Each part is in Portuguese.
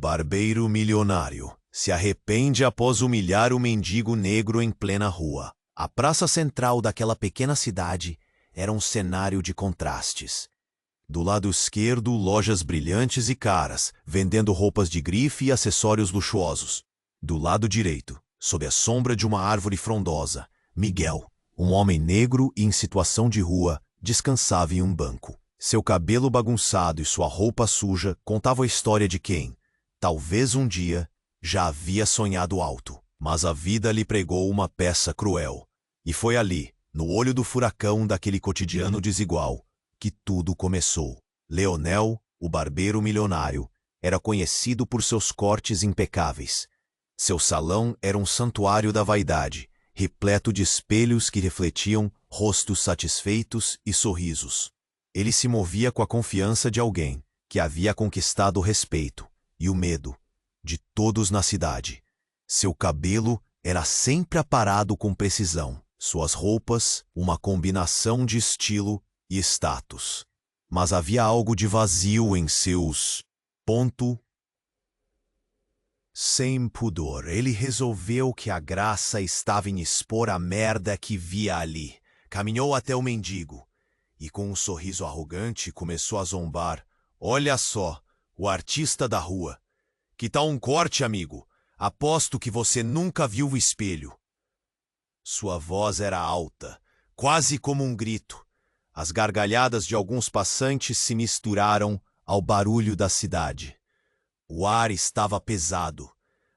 barbeiro milionário se arrepende após humilhar o mendigo negro em plena rua. A praça central daquela pequena cidade era um cenário de contrastes. Do lado esquerdo, lojas brilhantes e caras, vendendo roupas de grife e acessórios luxuosos. Do lado direito, sob a sombra de uma árvore frondosa, Miguel, um homem negro e em situação de rua, descansava em um banco. Seu cabelo bagunçado e sua roupa suja contavam a história de quem, talvez um dia, já havia sonhado alto. Mas a vida lhe pregou uma peça cruel. E foi ali, no olho do furacão daquele cotidiano desigual, que tudo começou. Leonel, o barbeiro milionário, era conhecido por seus cortes impecáveis. Seu salão era um santuário da vaidade, repleto de espelhos que refletiam rostos satisfeitos e sorrisos. Ele se movia com a confiança de alguém que havia conquistado o respeito e o medo de todos na cidade. Seu cabelo era sempre aparado com precisão. Suas roupas, uma combinação de estilo e status. Mas havia algo de vazio em seus... Sem pudor, ele resolveu que a graça estava em expor a merda que via ali. Caminhou até o mendigo e, com um sorriso arrogante, começou a zombar. Olha só, o artista da rua. Que tal um corte, amigo? Aposto que você nunca viu o espelho. Sua voz era alta, quase como um grito. As gargalhadas de alguns passantes se misturaram ao barulho da cidade. O ar estava pesado,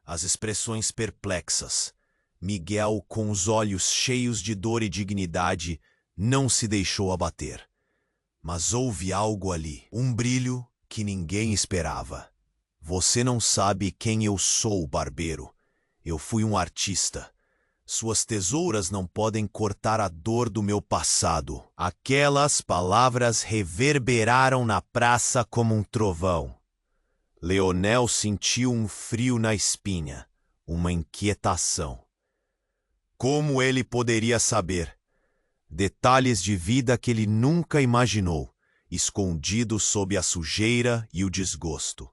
as expressões perplexas. Miguel, com os olhos cheios de dor e dignidade, não se deixou abater. Mas houve algo ali, um brilho que ninguém esperava. Você não sabe quem eu sou, barbeiro. Eu fui um artista. Suas tesouras não podem cortar a dor do meu passado. Aquelas palavras reverberaram na praça como um trovão. Leonel sentiu um frio na espinha, uma inquietação. Como ele poderia saber? Detalhes de vida que ele nunca imaginou, escondidos sob a sujeira e o desgosto.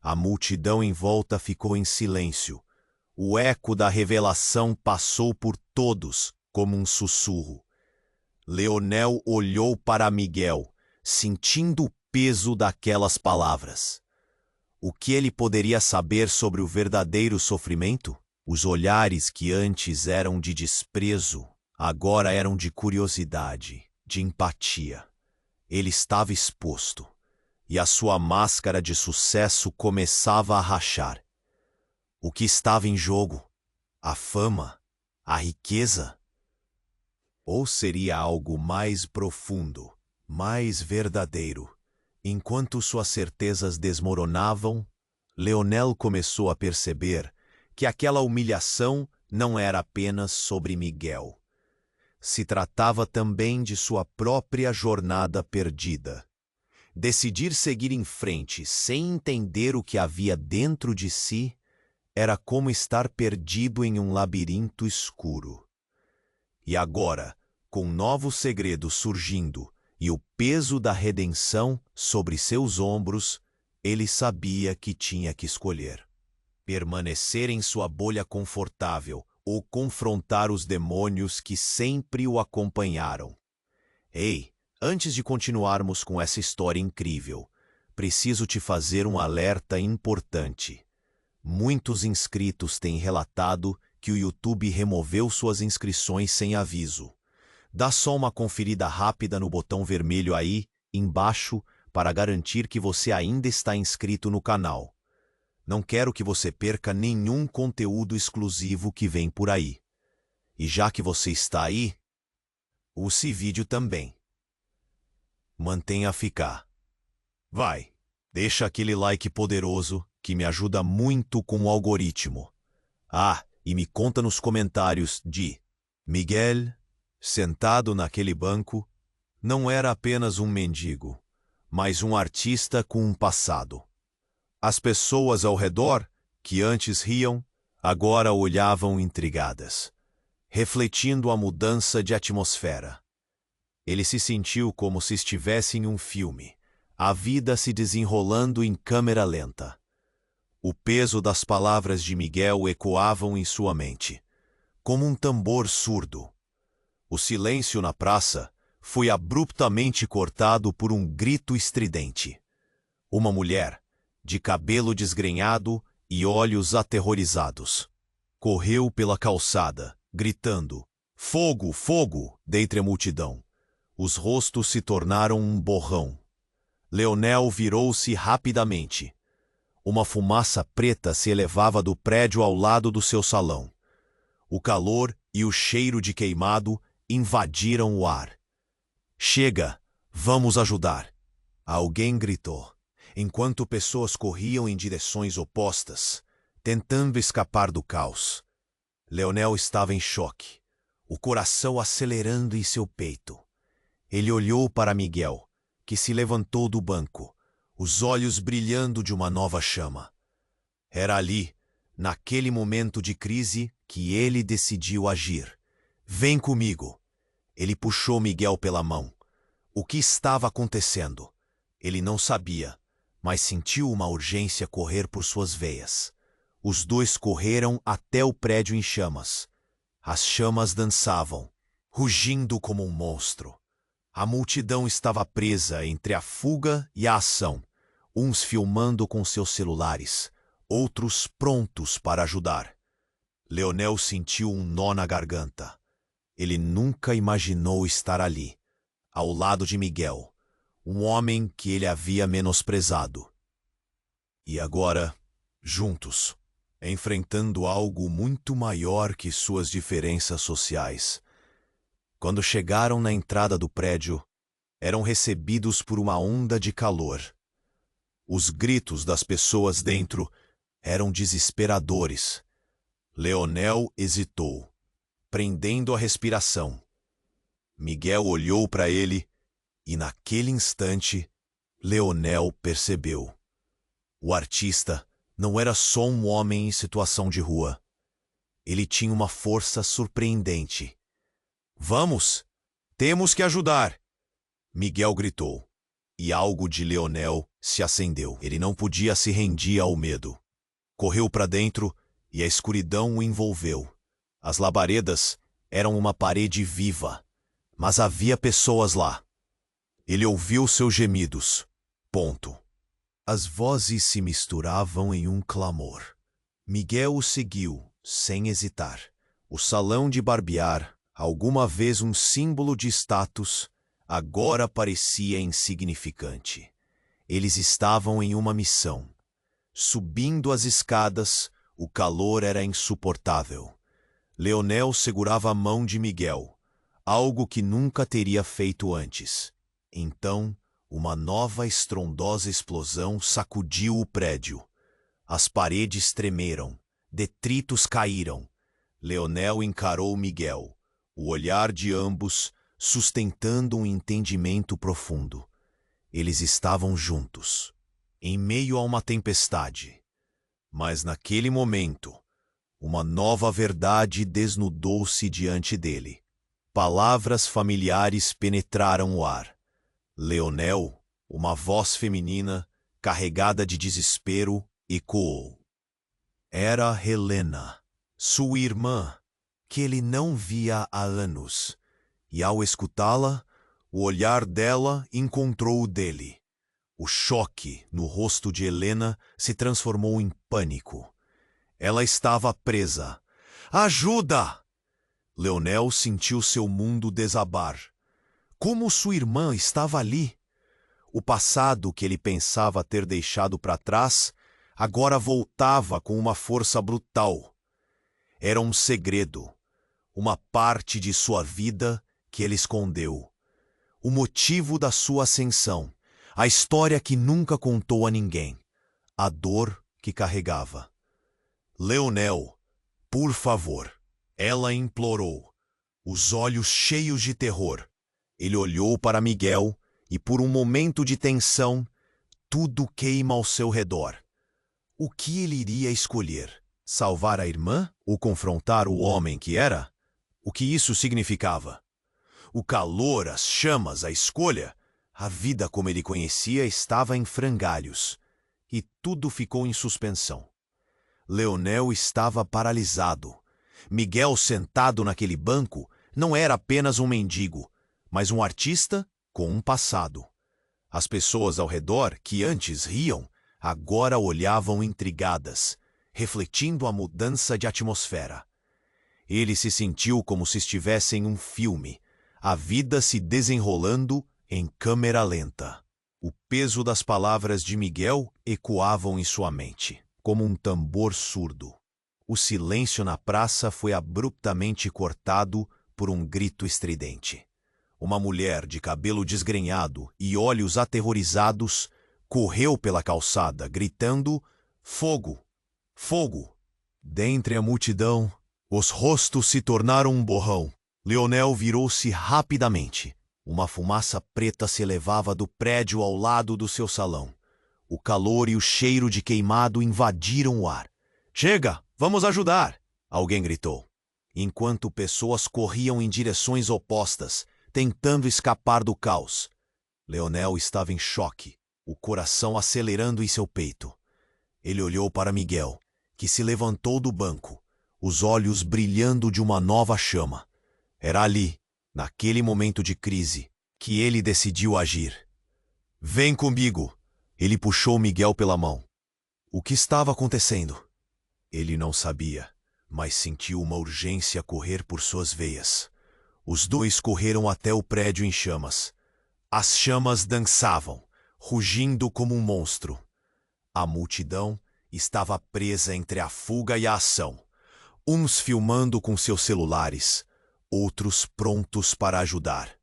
A multidão em volta ficou em silêncio. O eco da revelação passou por todos como um sussurro. Leonel olhou para Miguel, sentindo o peso daquelas palavras. O que ele poderia saber sobre o verdadeiro sofrimento? Os olhares que antes eram de desprezo, agora eram de curiosidade, de empatia. Ele estava exposto, e a sua máscara de sucesso começava a rachar. O que estava em jogo? A fama? A riqueza? Ou seria algo mais profundo, mais verdadeiro? Enquanto suas certezas desmoronavam, Leonel começou a perceber que aquela humilhação não era apenas sobre Miguel. Se tratava também de sua própria jornada perdida. Decidir seguir em frente sem entender o que havia dentro de si era como estar perdido em um labirinto escuro. E agora, com novos segredos surgindo e o peso da redenção sobre seus ombros, ele sabia que tinha que escolher: permanecer em sua bolha confortável ou confrontar os demônios que sempre o acompanharam. Ei, antes de continuarmos com essa história incrível, preciso te fazer um alerta importante. Muitos inscritos têm relatado que o YouTube removeu suas inscrições sem aviso. Dá só uma conferida rápida no botão vermelho aí, embaixo, para garantir que você ainda está inscrito no canal. Não quero que você perca nenhum conteúdo exclusivo que vem por aí. E já que você está aí, use vídeo também. Mantenha a ficar. Vai, deixa aquele like poderoso que me ajuda muito com o algoritmo. Ah, e me conta nos comentários de Miguel, sentado naquele banco, não era apenas um mendigo, mas um artista com um passado. As pessoas ao redor, que antes riam, agora olhavam intrigadas, refletindo a mudança de atmosfera. Ele se sentiu como se estivesse em um filme, a vida se desenrolando em câmera lenta. O peso das palavras de Miguel ecoavam em sua mente, como um tambor surdo. O silêncio na praça foi abruptamente cortado por um grito estridente. Uma mulher, de cabelo desgrenhado e olhos aterrorizados, correu pela calçada, gritando: "Fogo, fogo!" dentre a multidão. Os rostos se tornaram um borrão. Leonel virou-se rapidamente. Uma fumaça preta se elevava do prédio ao lado do seu salão. O calor e o cheiro de queimado invadiram o ar. "Chega, vamos ajudar!" Alguém gritou, enquanto pessoas corriam em direções opostas, tentando escapar do caos. Leonel estava em choque, o coração acelerando em seu peito. Ele olhou para Miguel, que se levantou do banco, os olhos brilhando de uma nova chama. Era ali, naquele momento de crise, que ele decidiu agir. "Vem comigo!" Ele puxou Miguel pela mão. O que estava acontecendo? Ele não sabia, mas sentiu uma urgência correr por suas veias. Os dois correram até o prédio em chamas. As chamas dançavam, rugindo como um monstro. A multidão estava presa entre a fuga e a ação, uns filmando com seus celulares, outros prontos para ajudar. Leonel sentiu um nó na garganta. Ele nunca imaginou estar ali, ao lado de Miguel, um homem que ele havia menosprezado. E agora, juntos, enfrentando algo muito maior que suas diferenças sociais. Quando chegaram na entrada do prédio, eram recebidos por uma onda de calor. Os gritos das pessoas dentro eram desesperadores. Leonel hesitou, prendendo a respiração. Miguel olhou para ele e, naquele instante, Leonel percebeu. O artista não era só um homem em situação de rua. Ele tinha uma força surpreendente. "Vamos! Temos que ajudar!" Miguel gritou, e algo de Leonel se acendeu. Ele não podia se rendir ao medo. Correu para dentro e a escuridão o envolveu. As labaredas eram uma parede viva, mas havia pessoas lá. Ele ouviu seus gemidos. Ponto. As vozes se misturavam em um clamor. Miguel o seguiu, sem hesitar. O salão de barbear, alguma vez um símbolo de status, agora parecia insignificante. Eles estavam em uma missão. Subindo as escadas, o calor era insuportável. Leonel segurava a mão de Miguel, algo que nunca teria feito antes. Então, uma nova estrondosa explosão sacudiu o prédio. As paredes tremeram, detritos caíram. Leonel encarou Miguel, o olhar de ambos sustentando um entendimento profundo. Eles estavam juntos, em meio a uma tempestade. Mas naquele momento, uma nova verdade desnudou-se diante dele. Palavras familiares penetraram o ar. Leonel, uma voz feminina, carregada de desespero, ecoou. Era Helena, sua irmã, que ele não via há anos, e ao escutá-la, o olhar dela encontrou o dele. O choque no rosto de Helena se transformou em pânico. Ela estava presa. "Ajuda!" Leonel sentiu seu mundo desabar. Como sua irmã estava ali? O passado que ele pensava ter deixado para trás agora voltava com uma força brutal. Era um segredo, uma parte de sua vida que ele escondeu. O motivo da sua ascensão, a história que nunca contou a ninguém, a dor que carregava. "Leonel, por favor," ela implorou, os olhos cheios de terror. Ele olhou para Miguel e, por um momento de tensão, tudo queima ao seu redor. O que ele iria escolher? Salvar a irmã ou confrontar o homem que era? O que isso significava? O calor, as chamas, a escolha, a vida como ele conhecia estava em frangalhos, e tudo ficou em suspensão. Leonel estava paralisado. Miguel, sentado naquele banco, não era apenas um mendigo, mas um artista com um passado. As pessoas ao redor, que antes riam, agora olhavam intrigadas, refletindo a mudança de atmosfera. Ele se sentiu como se estivesse em um filme, a vida se desenrolando em câmera lenta. O peso das palavras de Miguel ecoavam em sua mente, como um tambor surdo. O silêncio na praça foi abruptamente cortado por um grito estridente. Uma mulher de cabelo desgrenhado e olhos aterrorizados correu pela calçada, gritando: "Fogo! Fogo!" Dentre a multidão, os rostos se tornaram um borrão. Leonel virou-se rapidamente. Uma fumaça preta se elevava do prédio ao lado do seu salão. O calor e o cheiro de queimado invadiram o ar. "Chega! Vamos ajudar!" alguém gritou. Enquanto pessoas corriam em direções opostas, tentando escapar do caos. Leonel estava em choque, o coração acelerando em seu peito. Ele olhou para Miguel, que se levantou do banco, os olhos brilhando de uma nova chama. Era ali, naquele momento de crise, que ele decidiu agir. "Vem comigo!" Ele puxou Miguel pela mão. O que estava acontecendo? Ele não sabia, mas sentiu uma urgência correr por suas veias. Os dois correram até o prédio em chamas. As chamas dançavam, rugindo como um monstro. A multidão estava presa entre a fuga e a ação, uns filmando com seus celulares, outros prontos para ajudar.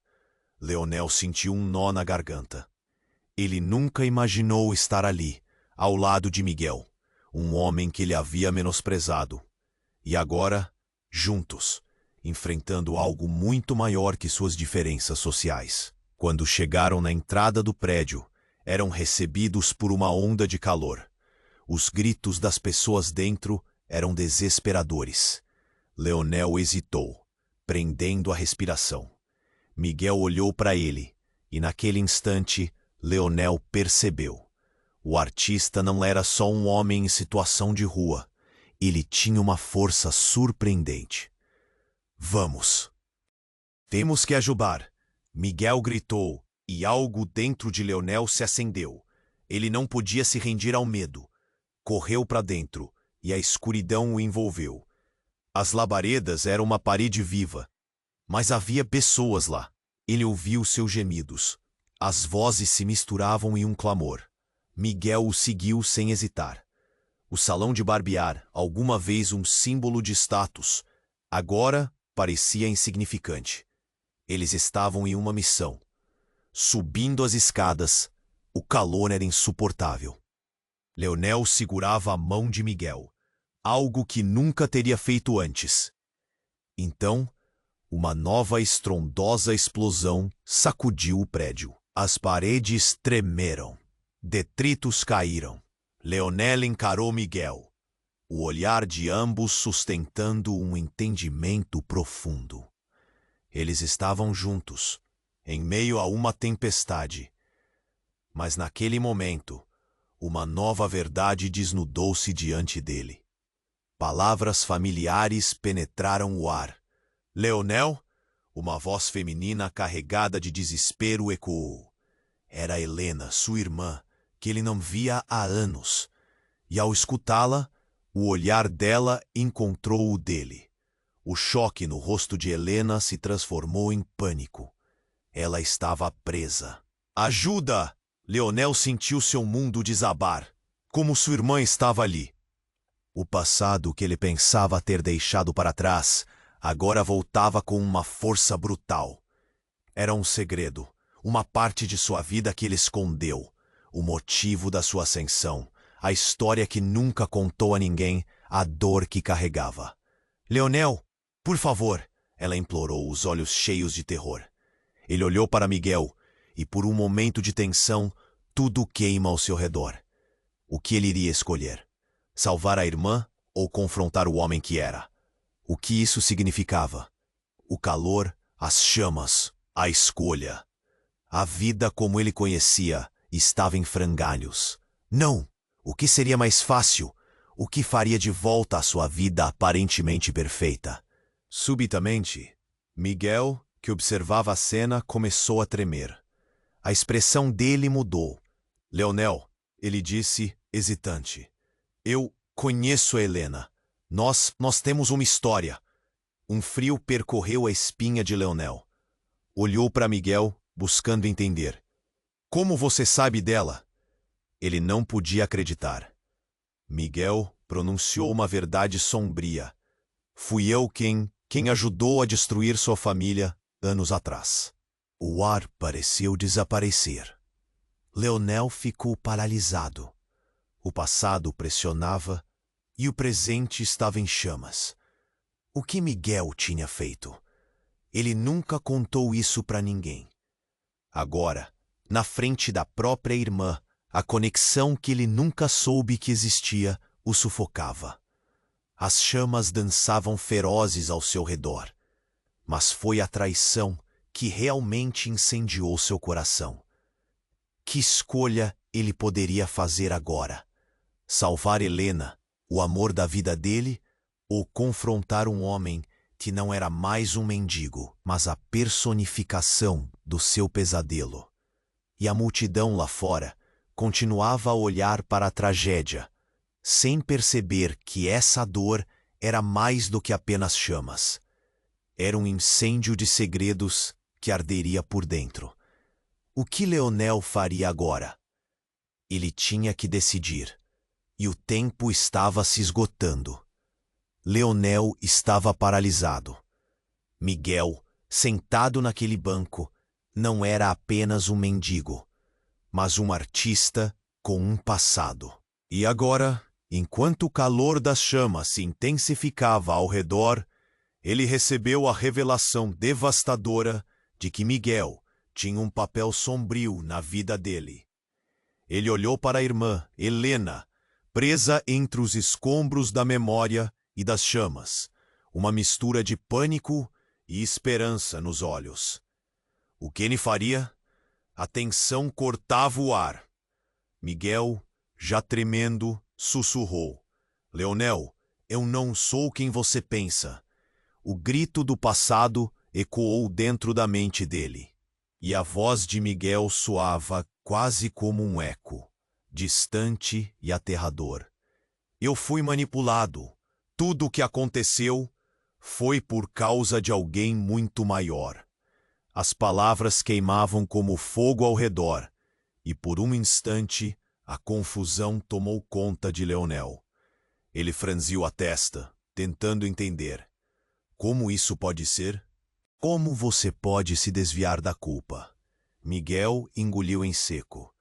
Leonel sentiu um nó na garganta. Ele nunca imaginou estar ali, ao lado de Miguel, um homem que ele havia menosprezado. E agora, juntos, enfrentando algo muito maior que suas diferenças sociais. Quando chegaram na entrada do prédio, eram recebidos por uma onda de calor. Os gritos das pessoas dentro eram desesperadores. Leonel hesitou, prendendo a respiração. Miguel olhou para ele, e naquele instante, Leonel percebeu. O artista não era só um homem em situação de rua. Ele tinha uma força surpreendente. "Vamos! Temos que ajudar!" Miguel gritou, e algo dentro de Leonel se acendeu. Ele não podia se render ao medo. Correu para dentro, e a escuridão o envolveu. As labaredas eram uma parede viva, mas havia pessoas lá. Ele ouviu seus gemidos. As vozes se misturavam em um clamor. Miguel o seguiu sem hesitar. O salão de barbear, alguma vez um símbolo de status, agora parecia insignificante. Eles estavam em uma missão. Subindo as escadas, o calor era insuportável. Leonel segurava a mão de Miguel, algo que nunca teria feito antes. Então, uma nova estrondosa explosão sacudiu o prédio. As paredes tremeram. Detritos caíram. Leonel encarou Miguel, o olhar de ambos sustentando um entendimento profundo. Eles estavam juntos, em meio a uma tempestade. Mas naquele momento, uma nova verdade desnudou-se diante dele. Palavras familiares penetraram o ar. "Leonel?" Uma voz feminina carregada de desespero ecoou. Era Helena, sua irmã, que ele não via há anos. E ao escutá-la, o olhar dela encontrou o dele. O choque no rosto de Helena se transformou em pânico. Ela estava presa. "Ajuda!" Leonel sentiu seu mundo desabar, como sua irmã estava ali. O passado que ele pensava ter deixado para trás, agora voltava com uma força brutal. Era um segredo, uma parte de sua vida que ele escondeu, o motivo da sua ascensão, a história que nunca contou a ninguém, a dor que carregava. "Leonel, por favor!" ela implorou, os olhos cheios de terror. Ele olhou para Miguel, e por um momento de tensão, tudo queima ao seu redor. O que ele iria escolher? Salvar a irmã ou confrontar o homem que era? O que isso significava? O calor, as chamas, a escolha. A vida como ele conhecia estava em frangalhos. Não! O que seria mais fácil? o que faria de volta à sua vida aparentemente perfeita. Subitamente, Miguel, que observava a cena, começou a tremer. A expressão dele mudou. Leonel, ele disse, hesitante. Eu conheço a Helena. Nós temos uma história. Um frio percorreu a espinha de Leonel. Olhou para Miguel, buscando entender. Como você sabe dela? Ele não podia acreditar. Miguel pronunciou uma verdade sombria. Fui eu quem ajudou a destruir sua família anos atrás. O ar pareceu desaparecer. Leonel ficou paralisado. O passado pressionava e o presente estava em chamas. O que Miguel tinha feito? Ele nunca contou isso para ninguém. Agora, na frente da própria irmã, a conexão que ele nunca soube que existia o sufocava. As chamas dançavam ferozes ao seu redor. Mas foi a traição que realmente incendiou seu coração. Que escolha ele poderia fazer agora? Salvar Helena, o amor da vida dele, ou confrontar um homem que não era mais um mendigo, mas a personificação do seu pesadelo? E a multidão lá fora continuava a olhar para a tragédia, sem perceber que essa dor era mais do que apenas chamas. Era um incêndio de segredos que arderia por dentro. O que Leonel faria agora? Ele tinha que decidir, e o tempo estava se esgotando. Leonel estava paralisado. Miguel, sentado naquele banco, não era apenas um mendigo, mas um artista com um passado. E agora, enquanto o calor das chamas se intensificava ao redor, ele recebeu a revelação devastadora de que Miguel tinha um papel sombrio na vida dele. Ele olhou para a irmã, Helena, presa entre os escombros da memória e das chamas, uma mistura de pânico e esperança nos olhos. O que ele faria? A tensão cortava o ar. Miguel, já tremendo, sussurrou. Leonel, eu não sou quem você pensa. O grito do passado ecoou dentro da mente dele. E a voz de Miguel soava quase como um eco, distante e aterrador. Eu fui manipulado. Tudo o que aconteceu foi por causa de alguém muito maior. As palavras queimavam como fogo ao redor, e por um instante a confusão tomou conta de Leonel. Ele franziu a testa, tentando entender. Como isso pode ser? Como você pode se desviar da culpa? Miguel engoliu em seco.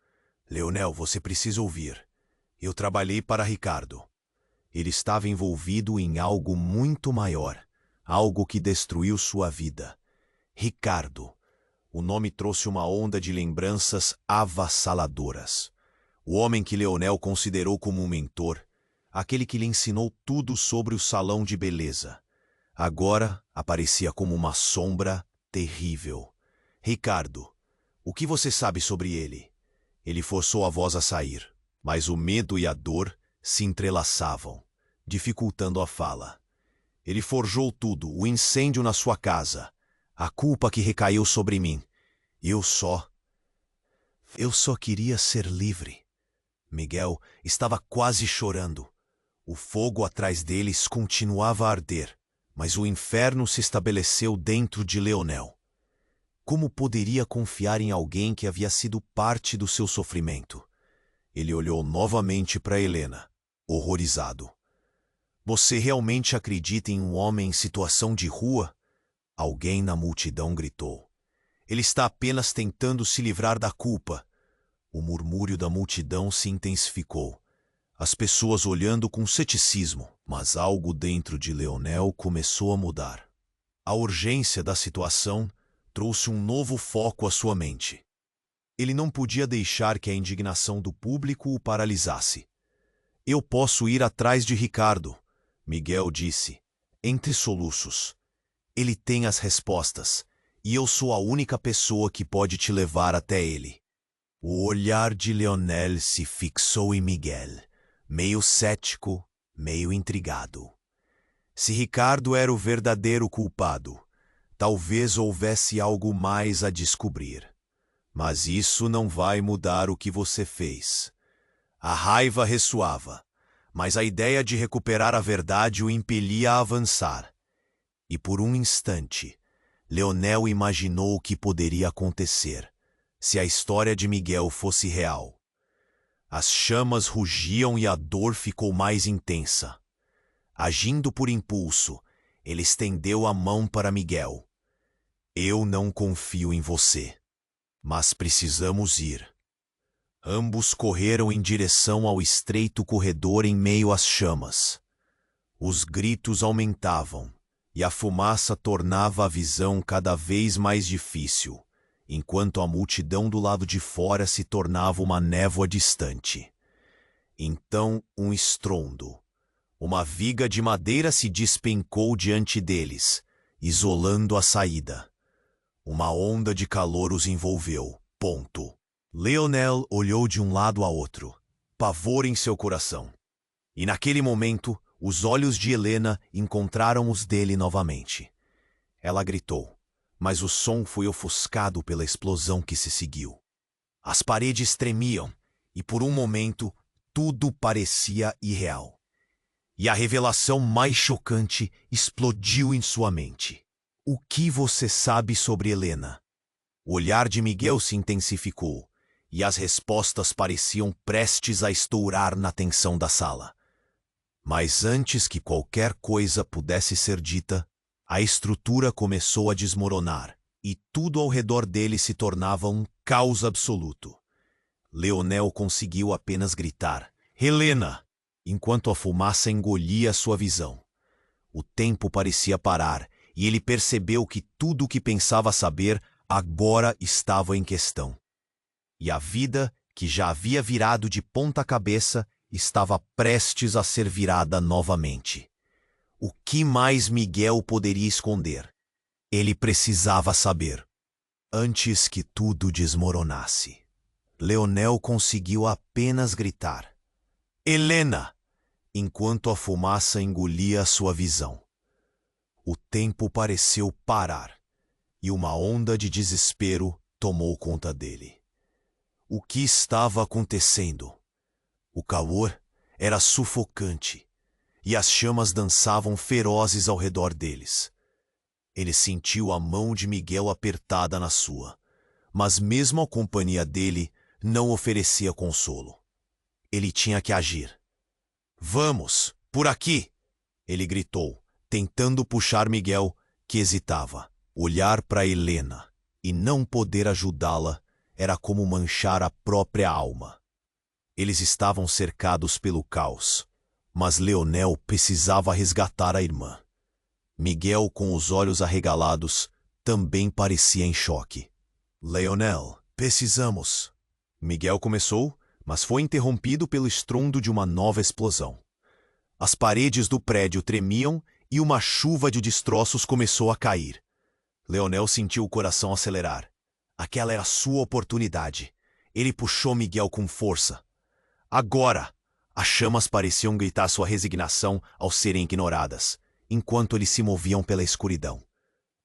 Leonel, você precisa ouvir. Eu trabalhei para Ricardo. Ele estava envolvido em algo muito maior, algo que destruiu sua vida. Ricardo. O nome trouxe uma onda de lembranças avassaladoras. O homem que Leonel considerou como um mentor, aquele que lhe ensinou tudo sobre o salão de beleza. Agora aparecia como uma sombra terrível. Ricardo, o que você sabe sobre ele? Ele forçou a voz a sair, mas o medo e a dor se entrelaçavam, dificultando a fala. Ele forjou tudo, o incêndio na sua casa, a culpa que recaiu sobre mim. Eu só queria ser livre. Miguel estava quase chorando. O fogo atrás deles continuava a arder, mas o inferno se estabeleceu dentro de Leonel. Como poderia confiar em alguém que havia sido parte do seu sofrimento? Ele olhou novamente para Helena, horrorizado. Você realmente acredita em um homem em situação de rua? Alguém na multidão gritou. Ele está apenas tentando se livrar da culpa. O murmúrio da multidão se intensificou. As pessoas olhando com ceticismo, mas algo dentro de Leonel começou a mudar. A urgência da situação trouxe um novo foco à sua mente. Ele não podia deixar que a indignação do público o paralisasse. Eu posso ir atrás de Ricardo, Miguel disse, entre soluços. Ele tem as respostas, e eu sou a única pessoa que pode te levar até ele. O olhar de Leonel se fixou em Miguel, meio cético meio intrigado. Se Ricardo era o verdadeiro culpado, talvez houvesse algo mais a descobrir. Mas isso não vai mudar o que você fez. A raiva ressoava, mas a ideia de recuperar a verdade o impelia a avançar. E por um instante, Leonel imaginou o que poderia acontecer se a história de Miguel fosse real. As chamas rugiam e a dor ficou mais intensa. Agindo por impulso, ele estendeu a mão para Miguel. Eu não confio em você, mas precisamos ir. Ambos correram em direção ao estreito corredor em meio às chamas. Os gritos aumentavam e a fumaça tornava a visão cada vez mais difícil, enquanto a multidão do lado de fora se tornava uma névoa distante. Então um estrondo. Uma viga de madeira se despencou diante deles, isolando a saída. Uma onda de calor os envolveu. Leonel olhou de um lado a outro, pavor em seu coração. E naquele momento, os olhos de Helena encontraram os dele novamente. Ela gritou, mas o som foi ofuscado pela explosão que se seguiu. As paredes tremiam, e por um momento, tudo parecia irreal. E a revelação mais chocante explodiu em sua mente. O que você sabe sobre Helena? O olhar de Miguel se intensificou, e as respostas pareciam prestes a estourar na tensão da sala. Mas antes que qualquer coisa pudesse ser dita, a estrutura começou a desmoronar, e tudo ao redor dele se tornava um caos absoluto. Leonel conseguiu apenas gritar, Helena! Enquanto a fumaça engolia sua visão. O tempo parecia parar, e ele percebeu que tudo o que pensava saber agora estava em questão. E a vida, que já havia virado de ponta cabeça, estava prestes a ser virada novamente. O que mais Miguel poderia esconder? Ele precisava saber. Antes que tudo desmoronasse, Leonel conseguiu apenas gritar, Helena! Enquanto a fumaça engolia sua visão. O tempo pareceu parar, e uma onda de desespero tomou conta dele. O que estava acontecendo? O calor era sufocante, e as chamas dançavam ferozes ao redor deles. Ele sentiu a mão de Miguel apertada na sua, mas mesmo a companhia dele não oferecia consolo. Ele tinha que agir. Vamos, por aqui! Ele gritou, tentando puxar Miguel, que hesitava. Olhar para Helena e não poder ajudá-la era como manchar a própria alma. Eles estavam cercados pelo caos, mas Leonel precisava resgatar a irmã. Miguel, com os olhos arregalados, também parecia em choque. Leonel, precisamos. Miguel começou, mas foi interrompido pelo estrondo de uma nova explosão. As paredes do prédio tremiam e uma chuva de destroços começou a cair. Leonel sentiu o coração acelerar. Aquela era sua oportunidade. Ele puxou Miguel com força. Agora! As chamas pareciam gritar sua resignação ao serem ignoradas, enquanto eles se moviam pela escuridão.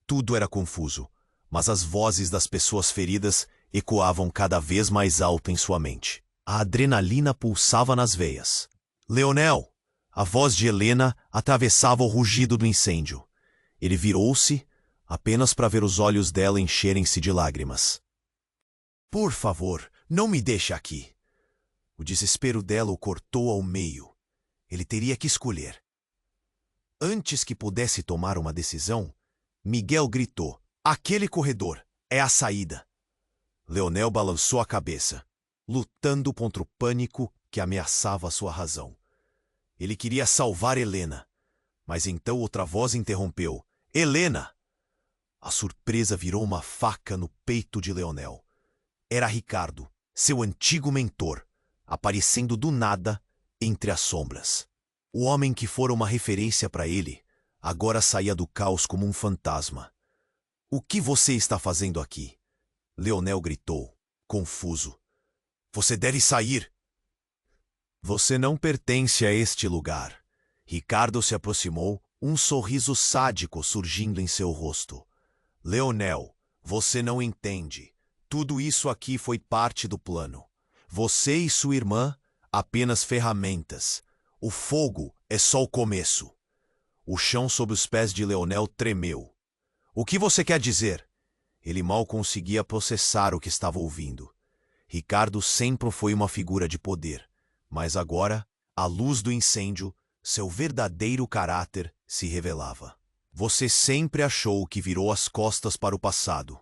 Tudo era confuso, mas as vozes das pessoas feridas ecoavam cada vez mais alto em sua mente. A adrenalina pulsava nas veias. Leonel! A voz de Helena atravessava o rugido do incêndio. Ele virou-se, apenas para ver os olhos dela encherem-se de lágrimas. Por favor, não me deixe aqui. O desespero dela o cortou ao meio. Ele teria que escolher. Antes que pudesse tomar uma decisão, Miguel gritou, aquele corredor é a saída. Leonel balançou a cabeça, lutando contra o pânico que ameaçava sua razão. Ele queria salvar Helena, mas então outra voz interrompeu. Helena! A surpresa virou uma faca no peito de Leonel. Era Ricardo, seu antigo mentor, aparecendo do nada entre as sombras. O homem que fora uma referência para ele, agora saía do caos como um fantasma. O que você está fazendo aqui? Leonel gritou, confuso. Você deve sair. Você não pertence a este lugar. Ricardo se aproximou, um sorriso sádico surgindo em seu rosto. Leonel, você não entende. Tudo isso aqui foi parte do plano. Você e sua irmã, apenas ferramentas. O fogo é só o começo. O chão sob os pés de Leonel tremeu. O que você quer dizer? Ele mal conseguia processar o que estava ouvindo. Ricardo sempre foi uma figura de poder, mas agora, à luz do incêndio, seu verdadeiro caráter se revelava. Você sempre achou que virou as costas para o passado,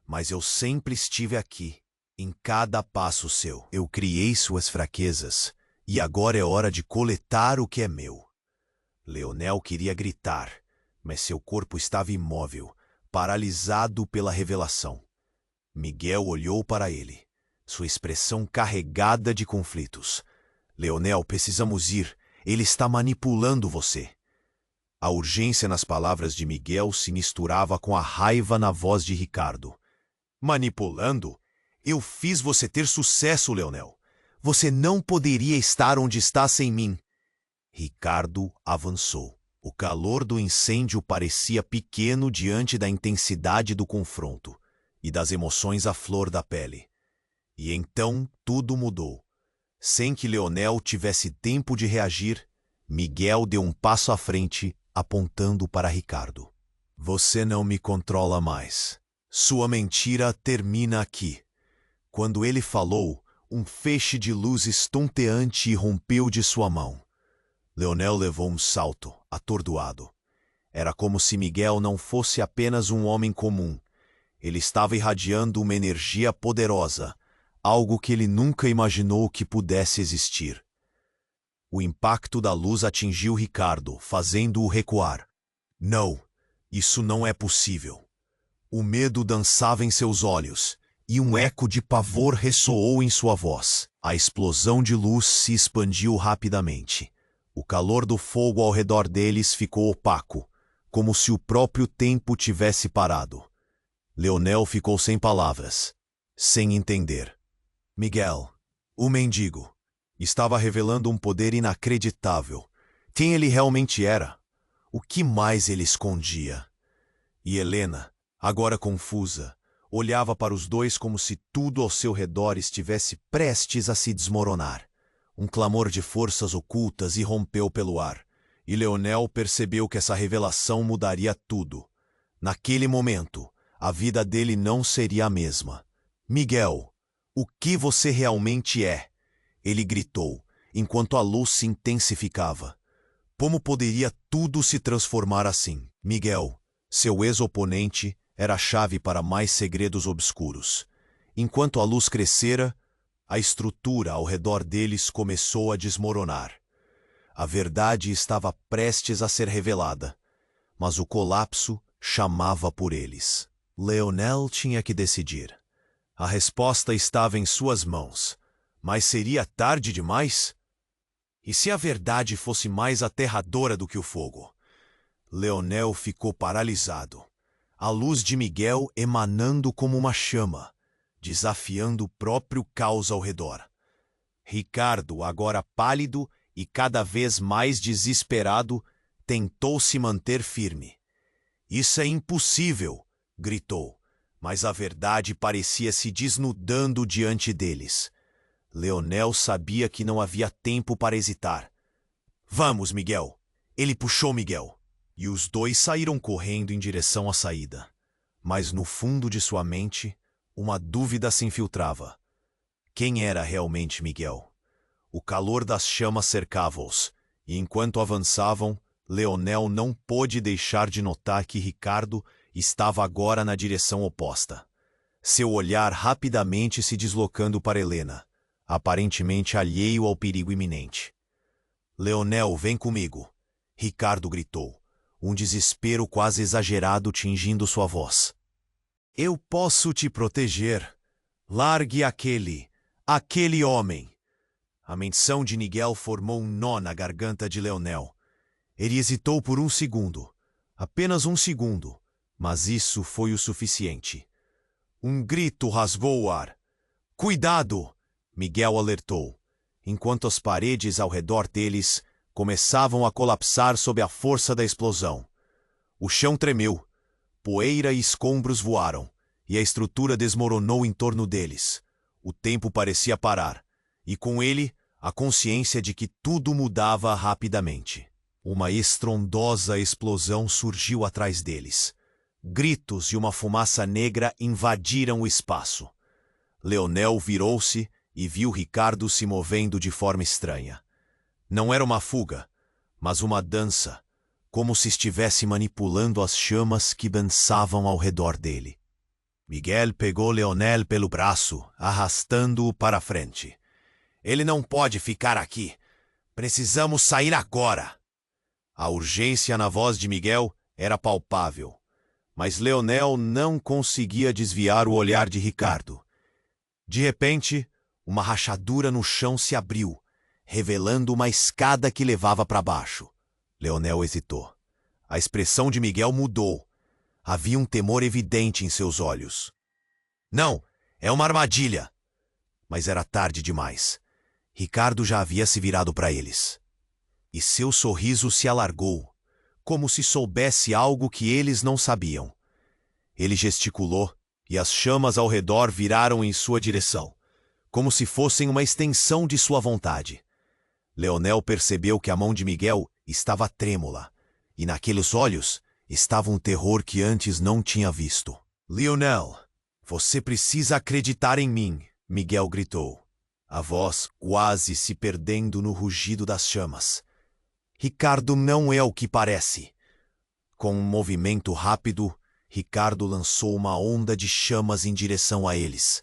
mas eu sempre estive aqui, em cada passo seu. Eu criei suas fraquezas, e agora é hora de coletar o que é meu. Leonel queria gritar, mas seu corpo estava imóvel, paralisado pela revelação. Miguel olhou para ele, sua expressão carregada de conflitos. Leonel, precisamos ir. Ele está manipulando você. A urgência nas palavras de Miguel se misturava com a raiva na voz de Ricardo. Manipulando? Eu fiz você ter sucesso, Leonel. Você não poderia estar onde está sem mim. Ricardo avançou. O calor do incêndio parecia pequeno diante da intensidade do confronto e das emoções à flor da pele. E então tudo mudou. Sem que Leonel tivesse tempo de reagir, Miguel deu um passo à frente, apontando para Ricardo. Você não me controla mais. Sua mentira termina aqui. Quando ele falou, um feixe de luz estonteante irrompeu de sua mão. Leonel levou um salto, atordoado. Era como se Miguel não fosse apenas um homem comum. Ele estava irradiando uma energia poderosa, algo que ele nunca imaginou que pudesse existir. O impacto da luz atingiu Ricardo, fazendo-o recuar. Não, isso não é possível. O medo dançava em seus olhos, e um eco de pavor ressoou em sua voz. A explosão de luz se expandiu rapidamente. O calor do fogo ao redor deles ficou opaco, como se o próprio tempo tivesse parado. Leonel ficou sem palavras, sem entender. Miguel, o mendigo, estava revelando um poder inacreditável. Quem ele realmente era? O que mais ele escondia? E Helena, agora confusa, olhava para os dois como se tudo ao seu redor estivesse prestes a se desmoronar. Um clamor de forças ocultas irrompeu pelo ar, e Leonel percebeu que essa revelação mudaria tudo. Naquele momento, a vida dele não seria a mesma. Miguel, o que você realmente é? Ele gritou, enquanto a luz se intensificava. Como poderia tudo se transformar assim? Miguel, seu ex-oponente, era a chave para mais segredos obscuros. Enquanto a luz crescera, a estrutura ao redor deles começou a desmoronar. A verdade estava prestes a ser revelada, mas o colapso chamava por eles. Leonel tinha que decidir. A resposta estava em suas mãos, mas seria tarde demais? E se a verdade fosse mais aterradora do que o fogo? Leonel ficou paralisado, a luz de Miguel emanando como uma chama, desafiando o próprio caos ao redor. Ricardo, agora pálido e cada vez mais desesperado, tentou se manter firme. Isso é impossível, gritou, mas a verdade parecia se desnudando diante deles. Leonel sabia que não havia tempo para hesitar. Vamos, Miguel! Ele puxou Miguel, e os dois saíram correndo em direção à saída. Mas no fundo de sua mente, uma dúvida se infiltrava. Quem era realmente Miguel? O calor das chamas cercava-os, e enquanto avançavam, Leonel não pôde deixar de notar que Ricardo estava agora na direção oposta. Seu olhar rapidamente se deslocando para Helena, aparentemente alheio ao perigo iminente. Leonel, vem comigo! Ricardo gritou, um desespero quase exagerado tingindo sua voz. Eu posso te proteger. Largue aquele homem. A menção de Miguel formou um nó na garganta de Leonel. Ele hesitou por um segundo, apenas um segundo, mas isso foi o suficiente. Um grito rasgou o ar. Cuidado! Miguel alertou, enquanto as paredes ao redor deles começavam a colapsar sob a força da explosão. O chão tremeu, poeira e escombros voaram, e a estrutura desmoronou em torno deles. O tempo parecia parar, e com ele a consciência de que tudo mudava rapidamente. Uma estrondosa explosão surgiu atrás deles. Gritos e uma fumaça negra invadiram o espaço. Leonel virou-se e viu Ricardo se movendo de forma estranha. Não era uma fuga, mas uma dança, como se estivesse manipulando as chamas que dançavam ao redor dele. Miguel pegou Leonel pelo braço, arrastando-o para a frente. Ele não pode ficar aqui. Precisamos sair agora. A urgência na voz de Miguel era palpável, mas Leonel não conseguia desviar o olhar de Ricardo. De repente, uma rachadura no chão se abriu, revelando uma escada que levava para baixo. Leonel hesitou. A expressão de Miguel mudou. Havia um temor evidente em seus olhos. Não, é uma armadilha. Mas era tarde demais. Ricardo já havia se virado para eles. E seu sorriso se alargou, como se soubesse algo que eles não sabiam. Ele gesticulou e as chamas ao redor viraram em sua direção, como se fossem uma extensão de sua vontade. Leonel percebeu que a mão de Miguel estava trêmula, e naqueles olhos estava um terror que antes não tinha visto. Leonel, você precisa acreditar em mim, Miguel gritou, a voz quase se perdendo no rugido das chamas. Ricardo não é o que parece. Com um movimento rápido, Ricardo lançou uma onda de chamas em direção a eles.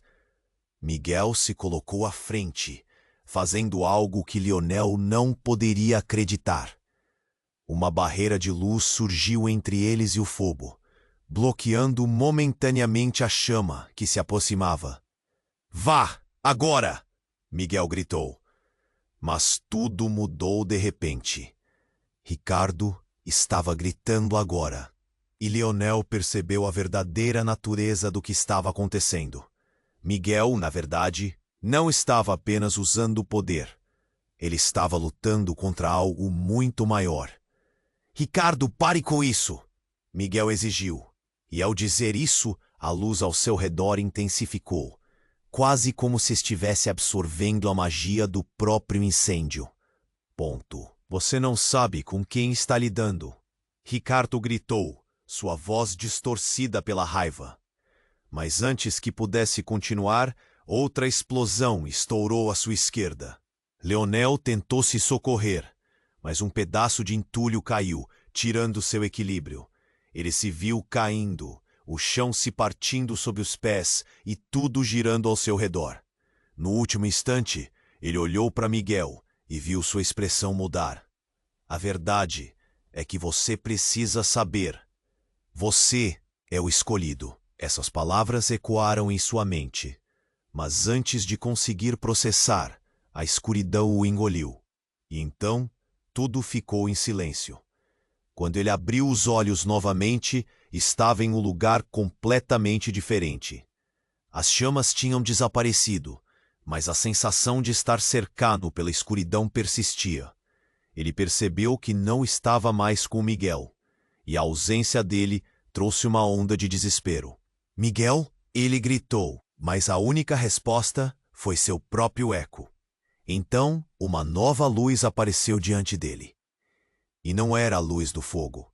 Miguel se colocou à frente, fazendo algo que Leonel não poderia acreditar. Uma barreira de luz surgiu entre eles e o fogo, bloqueando momentaneamente a chama que se aproximava. Vá, agora! Miguel gritou. Mas tudo mudou de repente. Ricardo estava gritando agora, e Leonel percebeu a verdadeira natureza do que estava acontecendo. Miguel, na verdade, não estava apenas usando o poder. Ele estava lutando contra algo muito maior. Ricardo, pare com isso! Miguel exigiu. E ao dizer isso, a luz ao seu redor intensificou, quase como se estivesse absorvendo a magia do próprio incêndio. Ponto. Você não sabe com quem está lidando. Ricardo gritou, sua voz distorcida pela raiva. Mas antes que pudesse continuar, outra explosão estourou à sua esquerda. Leonel tentou se socorrer, mas um pedaço de entulho caiu, tirando seu equilíbrio. Ele se viu caindo, o chão se partindo sob os pés e tudo girando ao seu redor. No último instante, ele olhou para Miguel e viu sua expressão mudar. A verdade é que você precisa saber. Você é o escolhido. Essas palavras ecoaram em sua mente, mas antes de conseguir processar, a escuridão o engoliu. E então, tudo ficou em silêncio. Quando ele abriu os olhos novamente, estava em um lugar completamente diferente. As chamas tinham desaparecido, mas a sensação de estar cercado pela escuridão persistia. Ele percebeu que não estava mais com Miguel, e a ausência dele trouxe uma onda de desespero. Miguel? Ele gritou, mas a única resposta foi seu próprio eco. Então, uma nova luz apareceu diante dele. E não era a luz do fogo.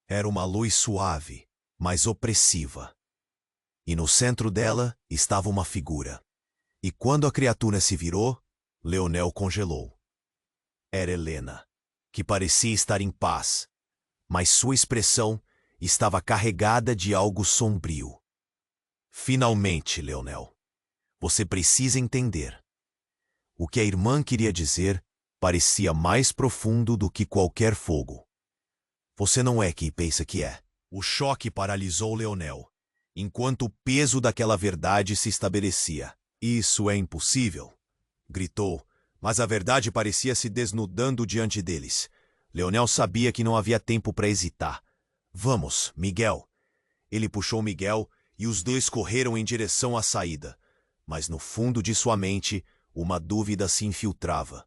Era uma luz suave, mas opressiva. E no centro dela estava uma figura. E quando a criatura se virou, Leonel congelou. Era Helena, que parecia estar em paz, mas sua expressão estava carregada de algo sombrio. Finalmente, Leonel, você precisa entender. O que a irmã queria dizer parecia mais profundo do que qualquer fogo. Você não é quem pensa que é. O choque paralisou Leonel, enquanto o peso daquela verdade se estabelecia. Isso é impossível, gritou, mas a verdade parecia se desnudando diante deles. Leonel sabia que não havia tempo para hesitar. Vamos, Miguel. Ele puxou Miguel e os dois correram em direção à saída. Mas no fundo de sua mente, uma dúvida se infiltrava.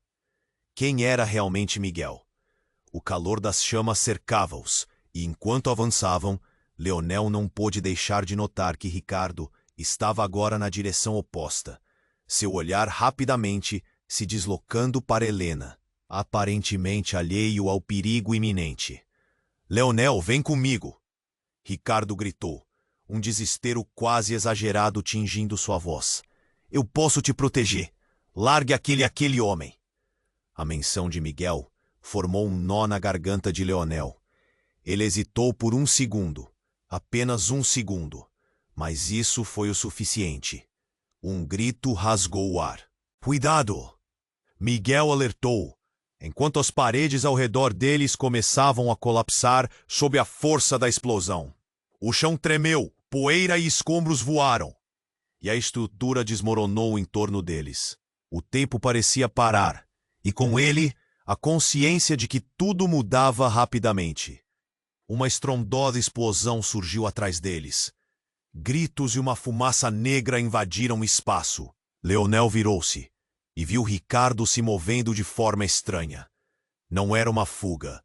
Quem era realmente Miguel? O calor das chamas cercava-os, e enquanto avançavam, Leonel não pôde deixar de notar que Ricardo estava agora na direção oposta, seu olhar rapidamente se deslocando para Helena, aparentemente alheio ao perigo iminente. Leonel, vem comigo! Ricardo gritou, um desespero quase exagerado tingindo sua voz. Eu posso te proteger. Largue aquele homem. A menção de Miguel formou um nó na garganta de Leonel. Ele hesitou por um segundo, apenas um segundo, mas isso foi o suficiente. Um grito rasgou o ar. Cuidado! Miguel alertou, enquanto as paredes ao redor deles começavam a colapsar sob a força da explosão. O chão tremeu, poeira e escombros voaram, e a estrutura desmoronou em torno deles. O tempo parecia parar, e com ele, a consciência de que tudo mudava rapidamente. Uma estrondosa explosão surgiu atrás deles. Gritos e uma fumaça negra invadiram o espaço. Leonel virou-se e viu Ricardo se movendo de forma estranha. Não era uma fuga,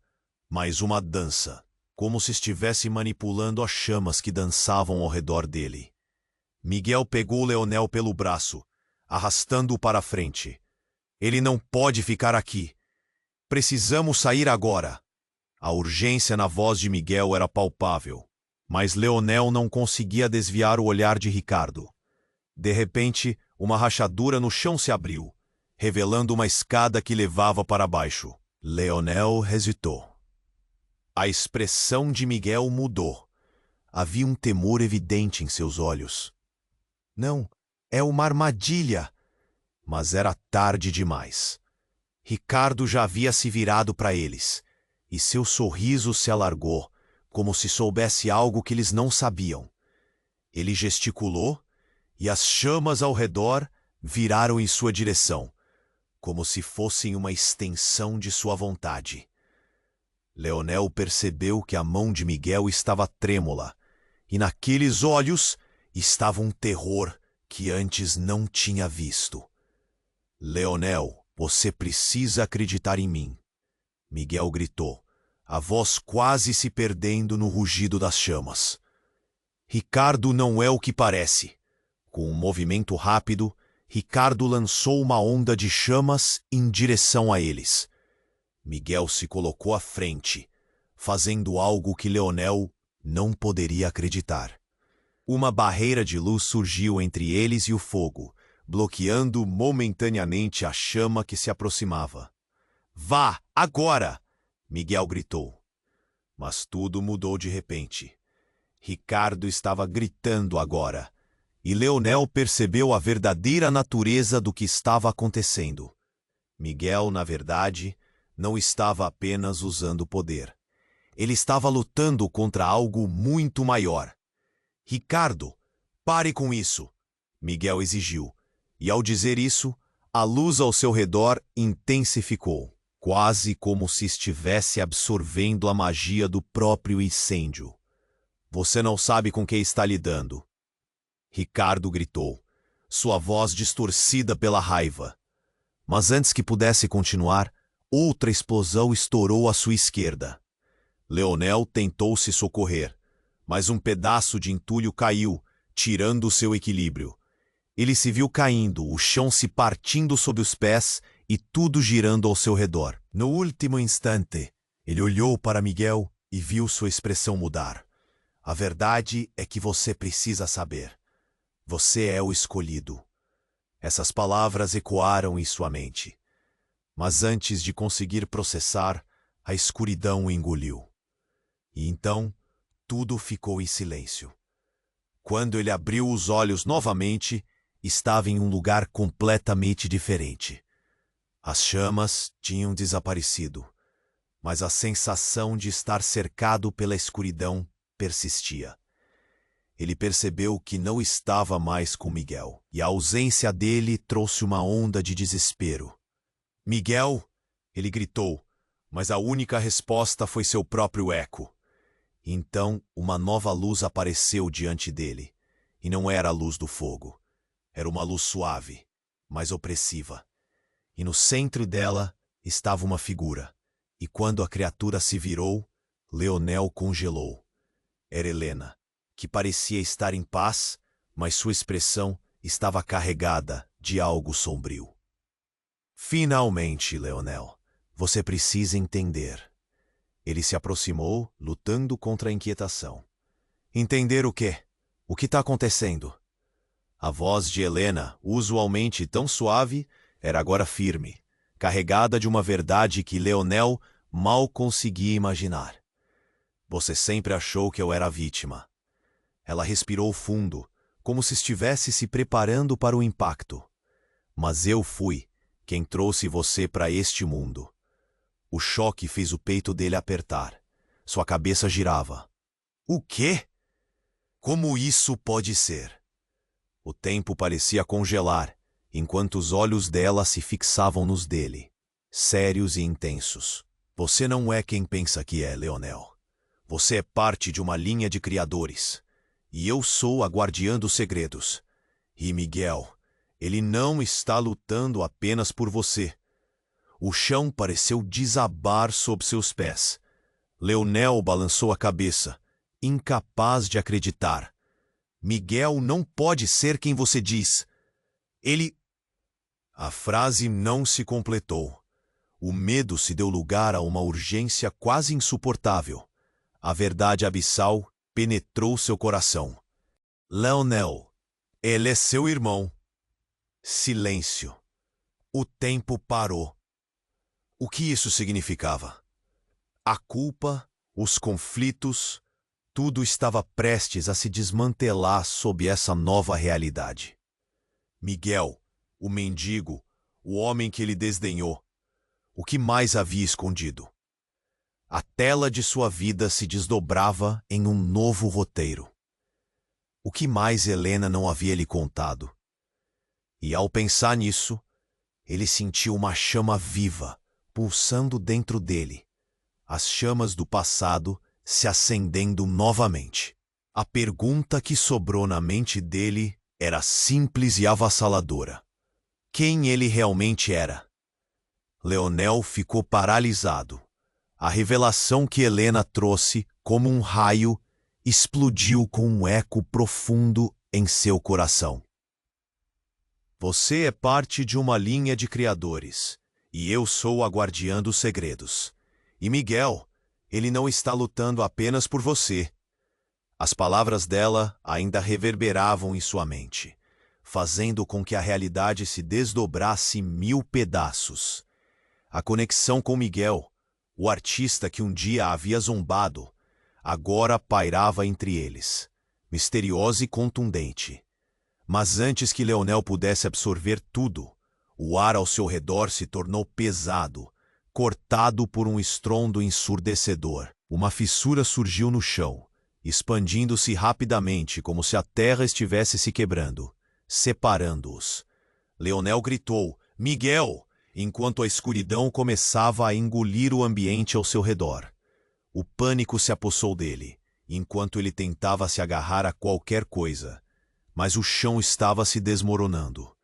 mas uma dança, como se estivesse manipulando as chamas que dançavam ao redor dele. Miguel pegou Leonel pelo braço, arrastando-o para a frente. Ele não pode ficar aqui. Precisamos sair agora. A urgência na voz de Miguel era palpável, mas Leonel não conseguia desviar o olhar de Ricardo. De repente, uma rachadura no chão se abriu, revelando uma escada que levava para baixo. Leonel hesitou. A expressão de Miguel mudou. Havia um temor evidente em seus olhos. Não, é uma armadilha. Mas era tarde demais. Ricardo já havia se virado para eles, e seu sorriso se alargou, como se soubesse algo que eles não sabiam. Ele gesticulou, e as chamas ao redor viraram em sua direção, como se fossem uma extensão de sua vontade. Leonel percebeu que a mão de Miguel estava trêmula, e naqueles olhos estava um terror que antes não tinha visto. Leonel, você precisa acreditar em mim, Miguel gritou, a voz quase se perdendo no rugido das chamas. Ricardo não é o que parece. Com um movimento rápido, Ricardo lançou uma onda de chamas em direção a eles. Miguel se colocou à frente, fazendo algo que Leonel não poderia acreditar. Uma barreira de luz surgiu entre eles e o fogo, bloqueando momentaneamente a chama que se aproximava. Vá, agora! Miguel gritou. Mas tudo mudou de repente. Ricardo estava gritando agora, e Leonel percebeu a verdadeira natureza do que estava acontecendo. Miguel, na verdade, não estava apenas usando poder. Ele estava lutando contra algo muito maior. Ricardo, pare com isso, Miguel exigiu. E ao dizer isso, a luz ao seu redor intensificou, quase como se estivesse absorvendo a magia do próprio incêndio. Você não sabe com que está lidando. Ricardo gritou, sua voz distorcida pela raiva. Mas antes que pudesse continuar, outra explosão estourou à sua esquerda. Leonel tentou se socorrer, mas um pedaço de entulho caiu, tirando seu equilíbrio. Ele se viu caindo, o chão se partindo sob os pés e tudo girando ao seu redor. No último instante, ele olhou para Miguel e viu sua expressão mudar. A verdade é que você precisa saber. Você é o escolhido. Essas palavras ecoaram em sua mente. Mas antes de conseguir processar, a escuridão o engoliu. E então, tudo ficou em silêncio. Quando ele abriu os olhos novamente, estava em um lugar completamente diferente. As chamas tinham desaparecido, mas a sensação de estar cercado pela escuridão persistia. Ele percebeu que não estava mais com Miguel, e a ausência dele trouxe uma onda de desespero. Miguel! Ele gritou, mas a única resposta foi seu próprio eco. Então, uma nova luz apareceu diante dele, e não era a luz do fogo. Era uma luz suave, mas opressiva. E no centro dela estava uma figura, e quando a criatura se virou, Leonel congelou. Era Helena, que parecia estar em paz, mas sua expressão estava carregada de algo sombrio. Finalmente, Leonel, você precisa entender. Ele se aproximou, lutando contra a inquietação. Entender o quê? O que está acontecendo? A voz de Helena, usualmente tão suave, era agora firme, carregada de uma verdade que Leonel mal conseguia imaginar. Você sempre achou que eu era a vítima. Ela respirou fundo, como se estivesse se preparando para o impacto. Mas eu fui quem trouxe você para este mundo. O choque fez o peito dele apertar. Sua cabeça girava. O quê? Como isso pode ser? O tempo parecia congelar, enquanto os olhos dela se fixavam nos dele, sérios e intensos. Você não é quem pensa que é, Leonel. Você é parte de uma linha de criadores. E eu sou a guardiã dos segredos. E Miguel, ele não está lutando apenas por você. O chão pareceu desabar sob seus pés. Leonel balançou a cabeça, incapaz de acreditar. Miguel não pode ser quem você diz. Ele... A frase não se completou. O medo se deu lugar a uma urgência quase insuportável. A verdade abissal penetrou seu coração. Leonel, ele é seu irmão. Silêncio. O tempo parou. O que isso significava? A culpa, os conflitos, tudo estava prestes a se desmantelar sob essa nova realidade. Miguel, o mendigo, o homem que ele desdenhou, o que mais havia escondido? A tela de sua vida se desdobrava em um novo roteiro. O que mais Helena não havia lhe contado? E ao pensar nisso, ele sentiu uma chama viva pulsando dentro dele, as chamas do passado se acendendo novamente. A pergunta que sobrou na mente dele era simples e avassaladora. Quem ele realmente era? Leonel ficou paralisado. A revelação que Helena trouxe, como um raio, explodiu com um eco profundo em seu coração. Você é parte de uma linha de criadores, e eu sou a guardiã dos segredos. E Miguel, ele não está lutando apenas por você. As palavras dela ainda reverberavam em sua mente, fazendo com que a realidade se desdobrasse em 1000 pedaços. A conexão com Miguel, o artista que um dia havia zombado, agora pairava entre eles, misteriosa e contundente. Mas antes que Leonel pudesse absorver tudo, o ar ao seu redor se tornou pesado, cortado por um estrondo ensurdecedor. Uma fissura surgiu no chão, expandindo-se rapidamente como se a terra estivesse se quebrando, separando-os. Leonel gritou, Miguel! Enquanto a escuridão começava a engolir o ambiente ao seu redor. O pânico se apossou dele, enquanto ele tentava se agarrar a qualquer coisa. Mas o chão estava se desmoronando.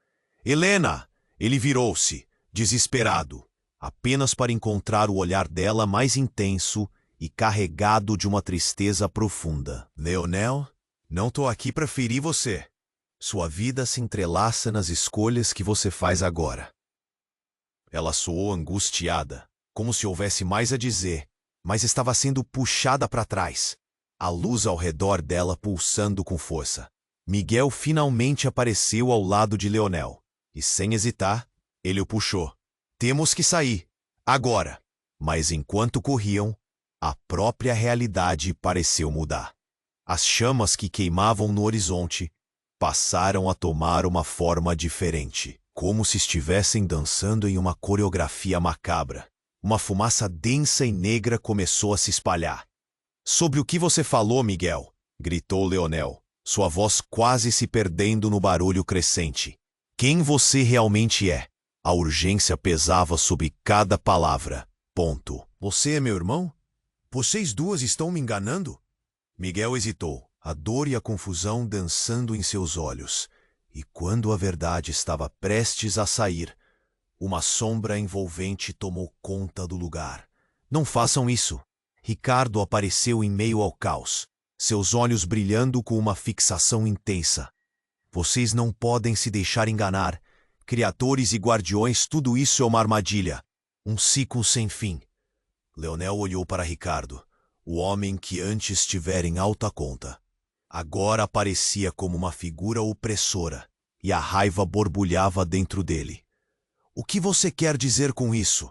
Helena! Ele virou-se, desesperado, apenas para encontrar o olhar dela mais intenso e carregado de uma tristeza profunda. Leonel, não tô aqui para ferir você. Sua vida se entrelaça nas escolhas que você faz agora. Ela soou angustiada, como se houvesse mais a dizer, mas estava sendo puxada para trás, a luz ao redor dela pulsando com força. Miguel finalmente apareceu ao lado de Leonel, e sem hesitar, ele o puxou. Temos que sair, agora. Mas enquanto corriam, a própria realidade pareceu mudar. As chamas que queimavam no horizonte passaram a tomar uma forma diferente. Como se estivessem dançando em uma coreografia macabra. Uma fumaça densa e negra começou a se espalhar. Sobre o que você falou, Miguel? Gritou Leonel, sua voz quase se perdendo no barulho crescente. Quem você realmente é? A urgência pesava sob cada palavra. Ponto. Você é meu irmão? Vocês duas estão me enganando? Miguel hesitou, a dor e a confusão dançando em seus olhos. E quando a verdade estava prestes a sair, Uma sombra envolvente tomou conta do lugar. Não façam isso. Ricardo apareceu em meio ao caos, seus olhos brilhando com uma fixação intensa. Vocês não podem se deixar enganar. Criadores e guardiões, tudo isso é uma armadilha. Um ciclo sem fim. Leonel olhou para Ricardo, o homem que antes estivera em alta conta. Agora aparecia como uma figura opressora, e a raiva borbulhava dentro dele. O que você quer dizer com isso?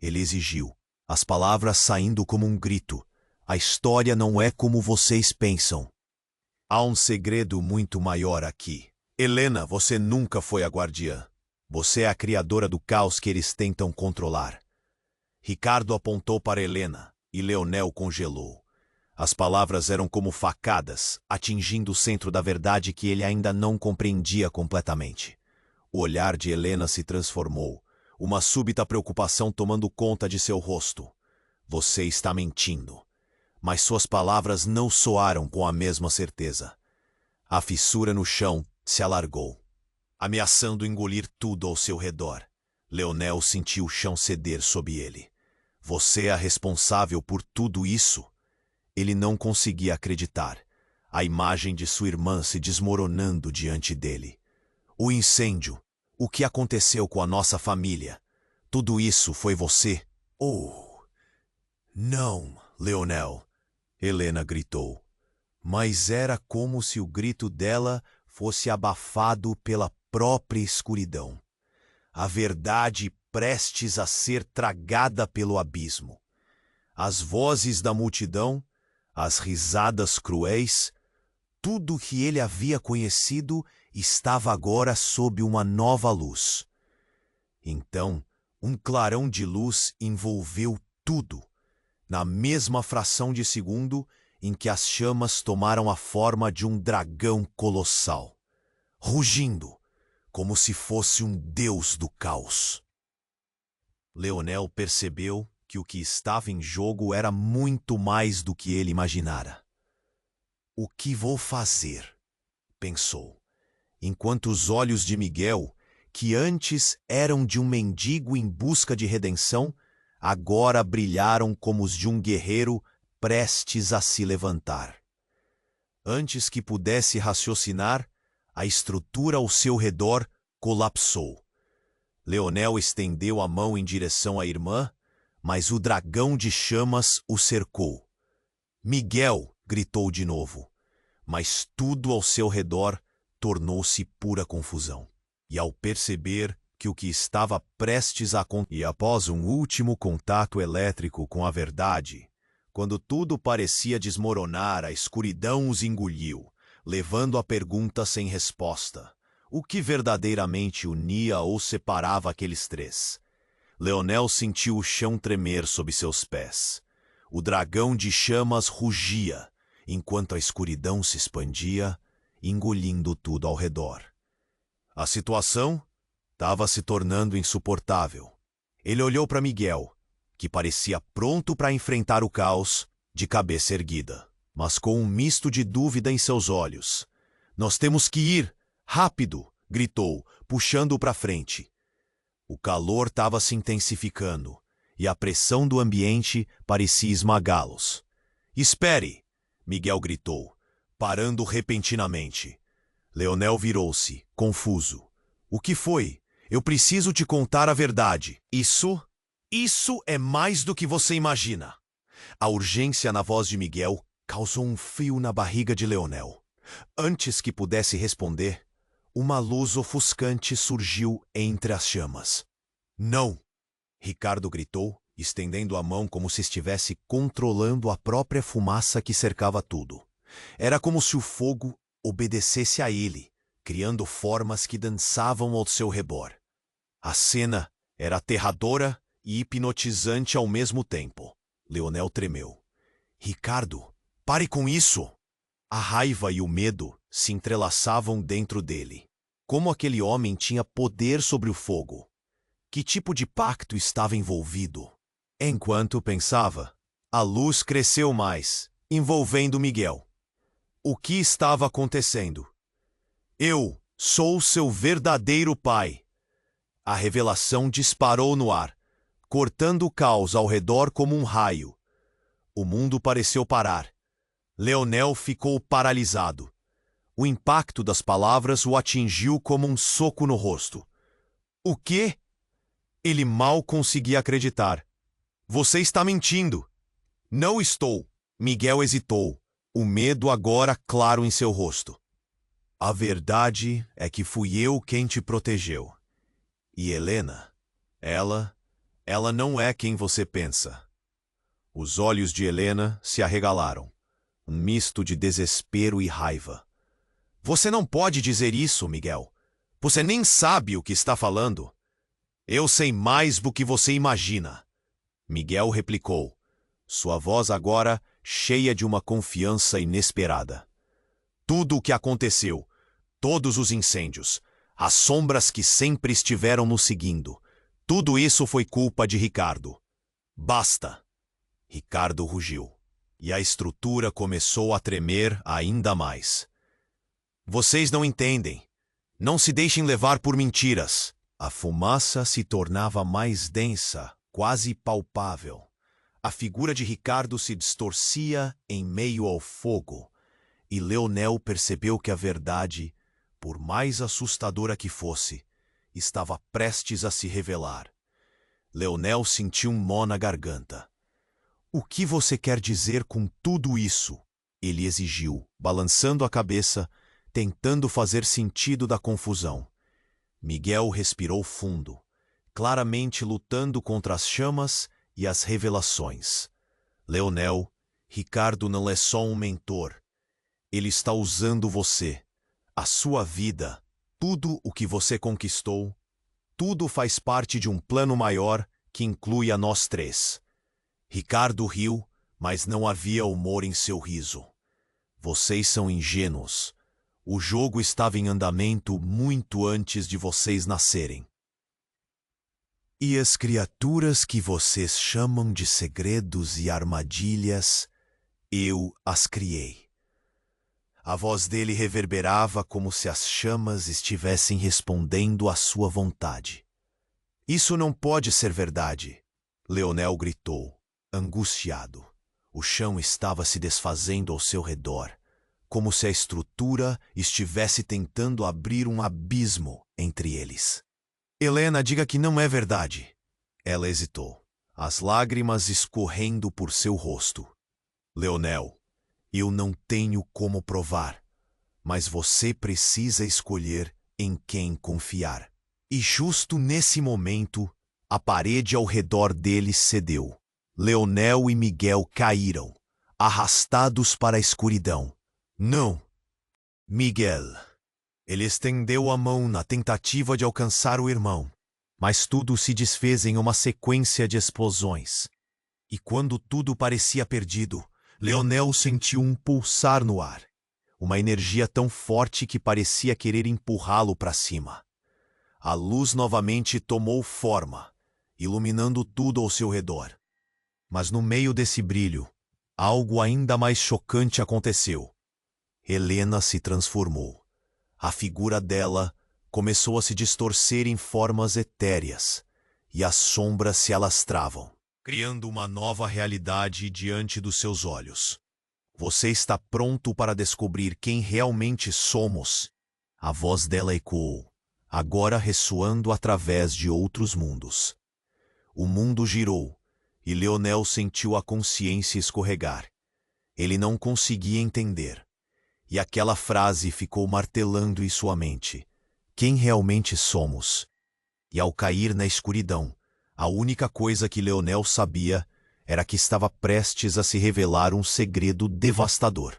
Ele exigiu, as palavras saindo como um grito. A história não é como vocês pensam. Há um segredo muito maior aqui. Helena, você nunca foi a guardiã. Você é a criadora do caos que eles tentam controlar. Ricardo apontou para Helena, e Leonel congelou. As palavras eram como facadas, atingindo o centro da verdade que ele ainda não compreendia completamente. O olhar de Helena se transformou, uma súbita preocupação tomando conta de seu rosto. Você está mentindo. Mas suas palavras não soaram com a mesma certeza. A fissura no chão se alargou, ameaçando engolir tudo ao seu redor. Leonel sentiu o chão ceder sob ele. Você é a responsável por tudo isso? Ele não conseguia acreditar. A imagem de sua irmã se desmoronando diante dele. O incêndio, o que aconteceu com a nossa família, tudo isso foi você? Oh, não, Leonel, Helena gritou. Mas era como se o grito dela fosse abafado pela própria escuridão. A verdade prestes a ser tragada pelo abismo. As vozes da multidão, as risadas cruéis, tudo que ele havia conhecido estava agora sob uma nova luz. Então, um clarão de luz envolveu tudo, na mesma fração de segundo em que as chamas tomaram a forma de um dragão colossal, rugindo, como se fosse um deus do caos. Leonel percebeu que o que estava em jogo era muito mais do que ele imaginara. O que vou fazer? Pensou, enquanto os olhos de Miguel, que antes eram de um mendigo em busca de redenção, agora brilharam como os de um guerreiro prestes a se levantar. Antes que pudesse raciocinar, a estrutura ao seu redor colapsou. Leonel estendeu a mão em direção à irmã, mas o dragão de chamas o cercou. Miguel! Gritou de novo, mas tudo ao seu redor tornou-se pura confusão. E ao perceber que o que estava prestes a acontecer, e após um último contato elétrico com a verdade, quando tudo parecia desmoronar, a escuridão os engoliu, levando a pergunta sem resposta. O que verdadeiramente unia ou separava aqueles três? Leonel sentiu o chão tremer sob seus pés. O dragão de chamas rugia, enquanto a escuridão se expandia, engolindo tudo ao redor. A situação estava se tornando insuportável. Ele olhou para Miguel, que parecia pronto para enfrentar o caos, de cabeça erguida, mas com um misto de dúvida em seus olhos. Nós temos que ir! Rápido! Gritou, puxando-o para frente. O calor estava se intensificando, e a pressão do ambiente parecia esmagá-los. Espere! Miguel gritou, parando repentinamente. Leonel virou-se, confuso. O que foi? Eu preciso te contar a verdade. Isso é mais do que você imagina. A urgência na voz de Miguel causou um frio na barriga de Leonel. Antes que pudesse responder, uma luz ofuscante surgiu entre as chamas. Não! Ricardo gritou, estendendo a mão como se estivesse controlando a própria fumaça que cercava tudo. Era como se o fogo obedecesse a ele, criando formas que dançavam ao seu redor. A cena era aterradora e hipnotizante ao mesmo tempo. Leonel tremeu. Ricardo, pare com isso! A raiva e o medo se entrelaçavam dentro dele. Como aquele homem tinha poder sobre o fogo? Que tipo de pacto estava envolvido? Enquanto pensava, a luz cresceu mais, envolvendo Miguel. O que estava acontecendo? Eu sou seu verdadeiro pai. A revelação disparou no ar, cortando o caos ao redor como um raio. O mundo pareceu parar. Leonel ficou paralisado. O impacto das palavras o atingiu como um soco no rosto. O quê? Ele mal conseguia acreditar. Você está mentindo. Não estou. Miguel hesitou, o medo agora claro em seu rosto. A verdade é que fui eu quem te protegeu. E Helena, ela não é quem você pensa. Os olhos de Helena se arregalaram, um misto de desespero e raiva. Você não pode dizer isso, Miguel. Você nem sabe o que está falando. Eu sei mais do que você imagina. Miguel replicou, sua voz agora cheia de uma confiança inesperada. Tudo o que aconteceu, todos os incêndios, as sombras que sempre estiveram nos seguindo, tudo isso foi culpa de Ricardo. Basta! Ricardo rugiu, e a estrutura começou a tremer ainda mais. Vocês não entendem. Não se deixem levar por mentiras. A fumaça se tornava mais densa, quase palpável. A figura de Ricardo se distorcia em meio ao fogo, e Leonel percebeu que a verdade, por mais assustadora que fosse, estava prestes a se revelar. Leonel sentiu um nó na garganta. O que você quer dizer com tudo isso? Ele exigiu, balançando a cabeça, tentando fazer sentido da confusão. Miguel respirou fundo, claramente lutando contra as chamas e as revelações. Leonel, Ricardo não é só um mentor. Ele está usando você, a sua vida, tudo o que você conquistou. Tudo faz parte de um plano maior que inclui a nós três. Ricardo riu, mas não havia humor em seu riso. Vocês são ingênuos. O jogo estava em andamento muito antes de vocês nascerem. E as criaturas que vocês chamam de segredos e armadilhas, eu as criei. A voz dele reverberava como se as chamas estivessem respondendo à sua vontade. Isso não pode ser verdade, Leonel gritou, angustiado. O chão estava se desfazendo ao seu redor, como se a estrutura estivesse tentando abrir um abismo entre eles. Helena, diga que não é verdade. Ela hesitou, as lágrimas escorrendo por seu rosto. Leonel, eu não tenho como provar, mas você precisa escolher em quem confiar. E justo nesse momento, a parede ao redor deles cedeu. Leonel e Miguel caíram, arrastados para a escuridão. Não! Miguel! Ele estendeu a mão na tentativa de alcançar o irmão, mas tudo se desfez em uma sequência de explosões. E quando tudo parecia perdido, Leonel sentiu um pulsar no ar, uma energia tão forte que parecia querer empurrá-lo para cima. A luz novamente tomou forma, iluminando tudo ao seu redor. Mas no meio desse brilho, algo ainda mais chocante aconteceu. Helena se transformou. A figura dela começou a se distorcer em formas etéreas, e as sombras se alastravam, criando uma nova realidade diante dos seus olhos. Você está pronto para descobrir quem realmente somos? A voz dela ecoou, agora ressoando através de outros mundos. O mundo girou, e Leonel sentiu a consciência escorregar. Ele não conseguia entender. E aquela frase ficou martelando em sua mente. Quem realmente somos? E ao cair na escuridão, a única coisa que Leonel sabia era que estava prestes a se revelar um segredo devastador.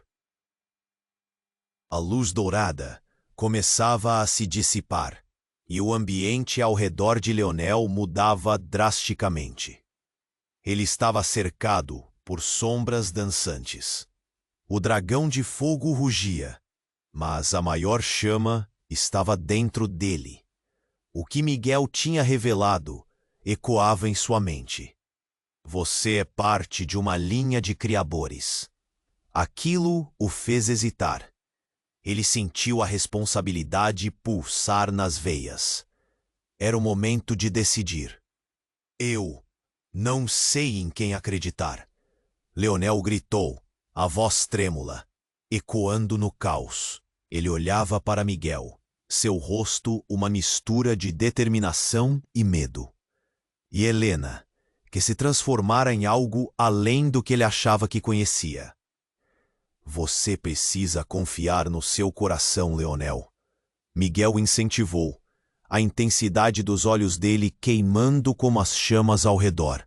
A luz dourada começava a se dissipar, e o ambiente ao redor de Leonel mudava drasticamente. Ele estava cercado por sombras dançantes. O dragão de fogo rugia, mas a maior chama estava dentro dele. O que Miguel tinha revelado ecoava em sua mente. Você é parte de uma linha de criadores. Aquilo o fez hesitar. Ele sentiu a responsabilidade pulsar nas veias. Era o momento de decidir. Eu não sei em quem acreditar. Leonel gritou, a voz trêmula, ecoando no caos. Ele olhava para Miguel, seu rosto uma mistura de determinação e medo. E Helena, que se transformara em algo além do que ele achava que conhecia. Você precisa confiar no seu coração, Leonel. Miguel incentivou, a intensidade dos olhos dele queimando como as chamas ao redor.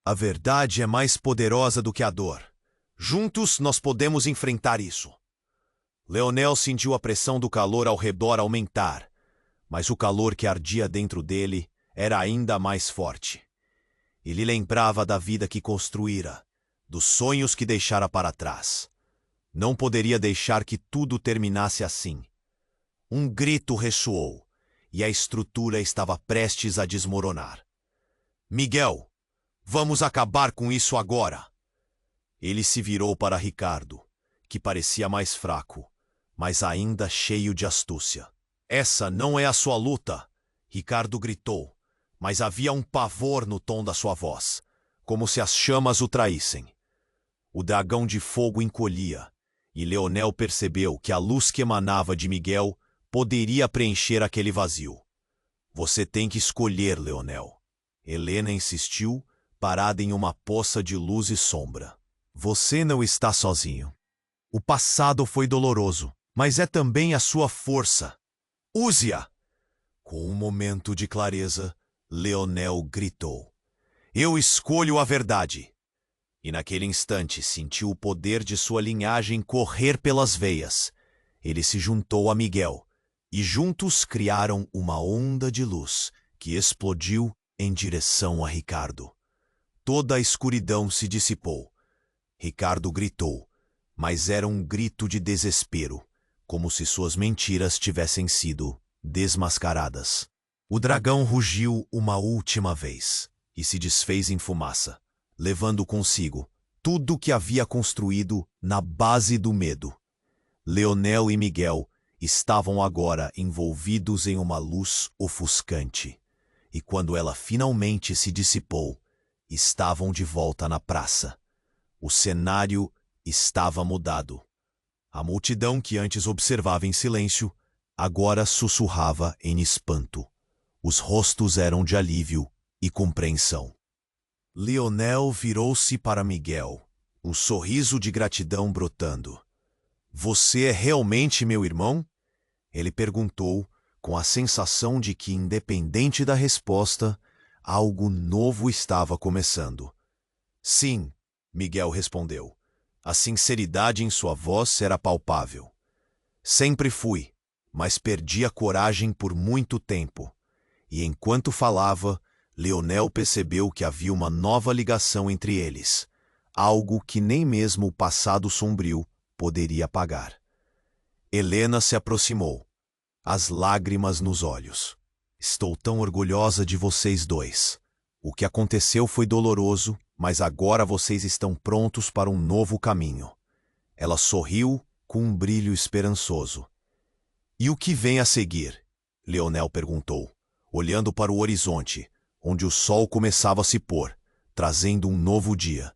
A verdade é mais poderosa do que a dor. Juntos nós podemos enfrentar isso. Leonel sentiu a pressão do calor ao redor aumentar, mas o calor que ardia dentro dele era ainda mais forte. Ele lembrava da vida que construíra, dos sonhos que deixara para trás. Não poderia deixar que tudo terminasse assim. Um grito ressoou, e a estrutura estava prestes a desmoronar. Miguel, vamos acabar com isso agora! Ele se virou para Ricardo, que parecia mais fraco, mas ainda cheio de astúcia. Essa não é a sua luta! Ricardo gritou, mas havia um pavor no tom da sua voz, como se as chamas o traíssem. O dragão de fogo encolhia, e Leonel percebeu que a luz que emanava de Miguel poderia preencher aquele vazio. Você tem que escolher, Leonel. Helena insistiu, parada em uma poça de luz e sombra. Você não está sozinho. O passado foi doloroso, mas é também a sua força. Use-a! Com um momento de clareza, Leonel gritou. Eu escolho a verdade. E naquele instante sentiu o poder de sua linhagem correr pelas veias. Ele se juntou a Miguel, e juntos criaram uma onda de luz que explodiu em direção a Ricardo. Toda a escuridão se dissipou. Ricardo gritou, mas era um grito de desespero, como se suas mentiras tivessem sido desmascaradas. O dragão rugiu uma última vez e se desfez em fumaça, levando consigo tudo o que havia construído na base do medo. Leonel e Miguel estavam agora envolvidos em uma luz ofuscante, e quando ela finalmente se dissipou, estavam de volta na praça. O cenário estava mudado. A multidão que antes observava em silêncio, agora sussurrava em espanto. Os rostos eram de alívio e compreensão. Leonel virou-se para Miguel, um sorriso de gratidão brotando. Você é realmente meu irmão? Ele perguntou, com a sensação de que, independente da resposta, algo novo estava começando. Sim, Miguel respondeu. A sinceridade em sua voz era palpável. Sempre fui, mas perdi a coragem por muito tempo. E enquanto falava, Leonel percebeu que havia uma nova ligação entre eles, algo que nem mesmo o passado sombrio poderia apagar. Helena se aproximou, as lágrimas nos olhos. Estou tão orgulhosa de vocês dois. O que aconteceu foi doloroso, mas agora vocês estão prontos para um novo caminho. Ela sorriu com um brilho esperançoso. E o que vem a seguir? Leonel perguntou, olhando para o horizonte, onde o sol começava a se pôr, trazendo um novo dia.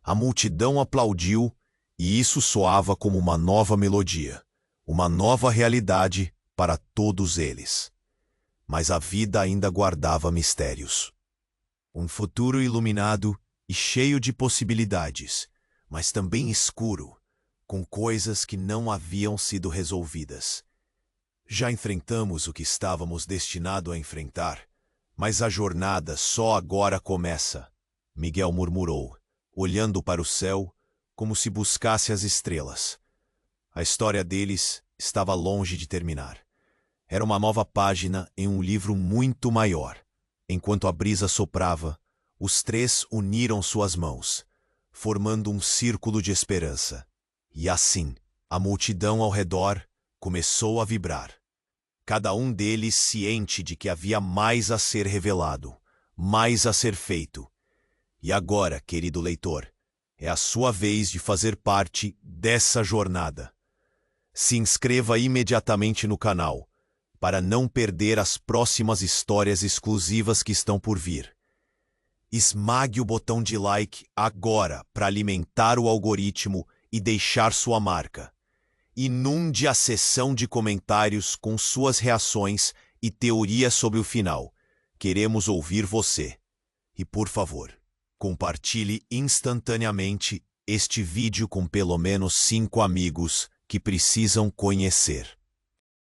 A multidão aplaudiu, e isso soava como uma nova melodia, uma nova realidade para todos eles. Mas a vida ainda guardava mistérios. Um futuro iluminado e cheio de possibilidades, mas também escuro, com coisas que não haviam sido resolvidas. Já enfrentamos o que estávamos destinados a enfrentar, mas a jornada só agora começa, Miguel murmurou, olhando para o céu como se buscasse as estrelas. A história deles estava longe de terminar. Era uma nova página em um livro muito maior. Enquanto a brisa soprava, os três uniram suas mãos, formando um círculo de esperança. E assim, a multidão ao redor começou a vibrar. Cada um deles ciente de que havia mais a ser revelado, mais a ser feito. E agora, querido leitor, é a sua vez de fazer parte dessa jornada. Se inscreva imediatamente no canal, para não perder as próximas histórias exclusivas que estão por vir. Esmague o botão de like agora para alimentar o algoritmo e deixar sua marca. Inunde a seção de comentários com suas reações e teorias sobre o final. Queremos ouvir você. E, por favor, compartilhe instantaneamente este vídeo com pelo menos 5 amigos que precisam conhecer.